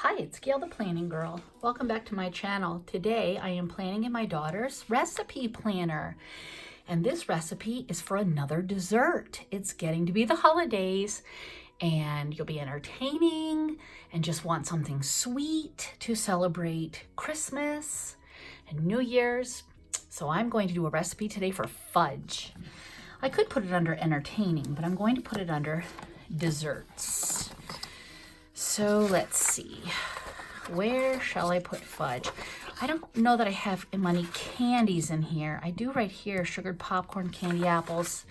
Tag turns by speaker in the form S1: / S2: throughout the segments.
S1: Hi, it's Gail the Planning Girl. Welcome back to my channel. Today I am planning in my daughter's recipe planner. And this recipe is for another dessert. It's getting to be the holidays and you'll be entertaining and just want something sweet to celebrate Christmas and New Year's. So I'm going to do a recipe today for fudge. I could put it under entertaining, but I'm going to put it under desserts. So let's see, where shall I put fudge? I don't know that I have many candies in here. I do right here, sugared popcorn, candy apples.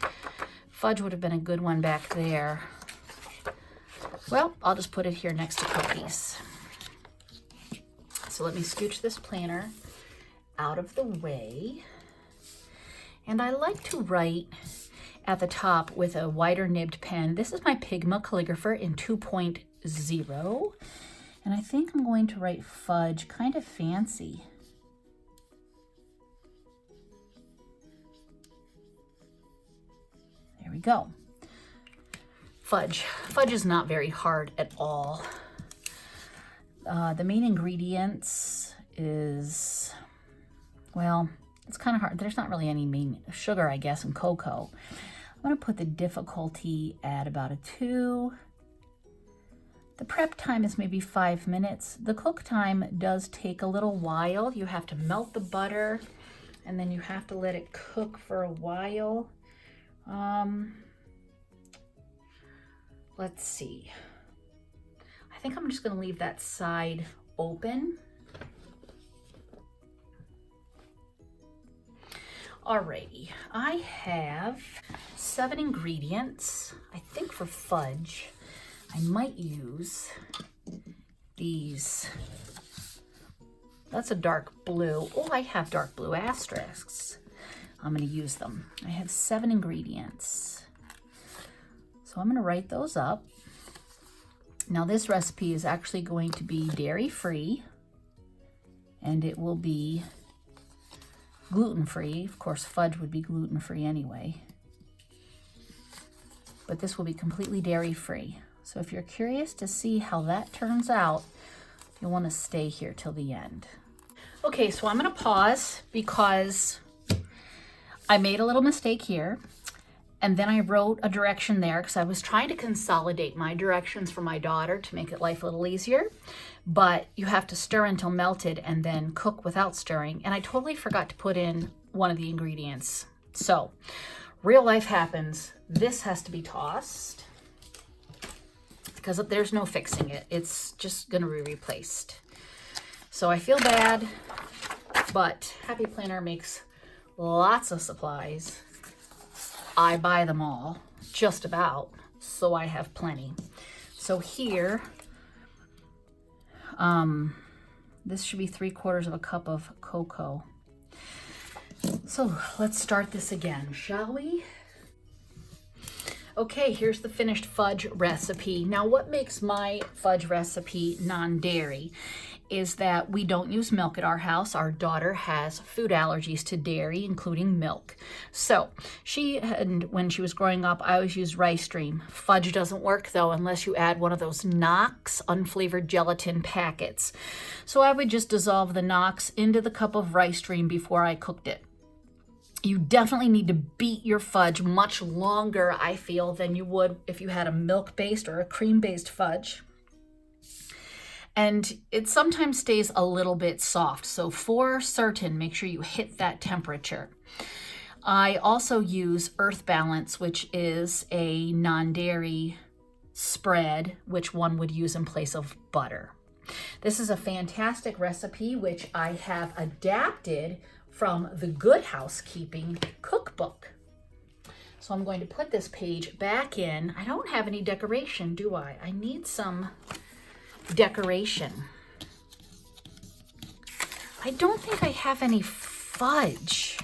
S1: Fudge would have been a good one back there. Well, I'll just put it here next to cookies. So let me scooch this planner out of the way. And I like to write at the top with a wider nibbed pen. This is my Pigma calligrapher in 2.0. And I think I'm going to write fudge kind of fancy. There we go. Fudge. Fudge is not very hard at all. The main ingredients is, well, it's kind of hard. There's not really any main sugar, I guess, and cocoa. I'm going to put the difficulty at about a 2. The prep time is maybe 5 minutes. The cook time does take a little while. You have to melt the butter and then you have to let it cook for a while. Let's see. I think I'm just going to leave that side open. Alrighty, I have 7 ingredients. I think for fudge, I might use these. That's a dark blue. Oh, I have dark blue asterisks. I'm going to use them. I have 7 ingredients. So I'm going to write those up. Now this recipe is actually going to be dairy-free, and it will be gluten-free. Of course, fudge would be gluten-free anyway. But this will be completely dairy-free. So if you're curious to see how that turns out, you'll want to stay here till the end. Okay, so I'm going to pause because I made a little mistake here. And then I wrote a direction there because I was trying to consolidate my directions for my daughter to make it life a little easier. But you have to stir until melted and then cook without stirring. And I totally forgot to put in one of the ingredients. So real life happens. This has to be tossed because there's no fixing it. It's just going to be replaced. So I feel bad, but Happy Planner makes lots of supplies. I buy them all, just about, so I have plenty. So here, this should be 3/4 cup of cocoa. So let's start this again, shall we? Okay, here's the finished fudge recipe. Now, what makes my fudge recipe non-dairy is that we don't use milk at our house. Our daughter has food allergies to dairy, including milk. So when she was growing up, I always used rice stream. Fudge doesn't work though unless you add one of those Knox unflavored gelatin packets. So I would just dissolve the Knox into the cup of rice stream before I cooked it. You definitely need to beat your fudge much longer, I feel, than you would if you had a milk-based or a cream-based fudge. And it sometimes stays a little bit soft. So for certain, make sure you hit that temperature. I also use Earth Balance, which is a non-dairy spread, which one would use in place of butter. This is a fantastic recipe, which I have adapted from the Good Housekeeping cookbook. So I'm going to put this page back in. I don't have any decoration, do I? I need some decoration. I don't think I have any fudge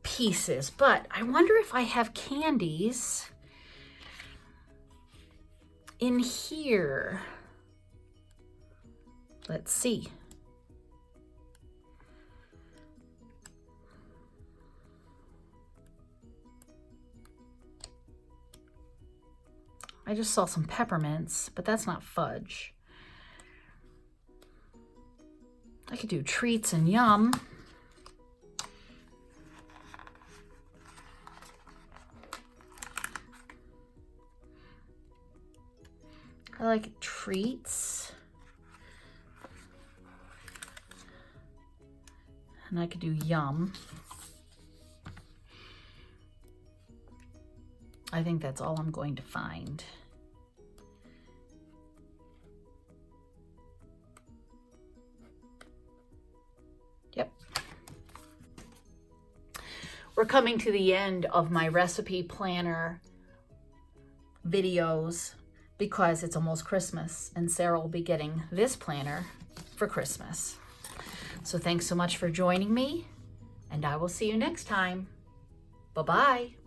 S1: pieces, but I wonder if I have candies in here. Let's see. I just saw some peppermints, but that's not fudge. I could do treats and yum. I like treats. And I could do yum. I think that's all I'm going to find. Yep. We're coming to the end of my recipe planner videos because it's almost Christmas and Sarah will be getting this planner for Christmas. So thanks so much for joining me, and I will see you next time. Bye-bye.